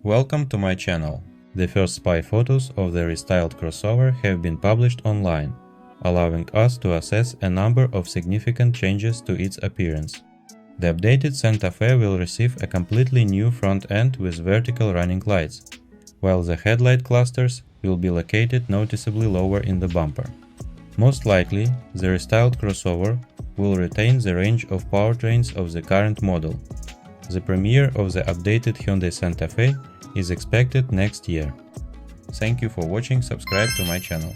Welcome to my channel. The first spy photos of the restyled crossover have been published online, allowing us to assess a number of significant changes to its appearance. The updated Santa Fe will receive a completely new front end with vertical running lights, while the headlight clusters will be located noticeably lower in the bumper. Most likely, the restyled crossover will retain the range of powertrains of the current model. The premiere of the updated Hyundai Santa Fe is expected next year. Thank you for watching. Subscribe to my channel.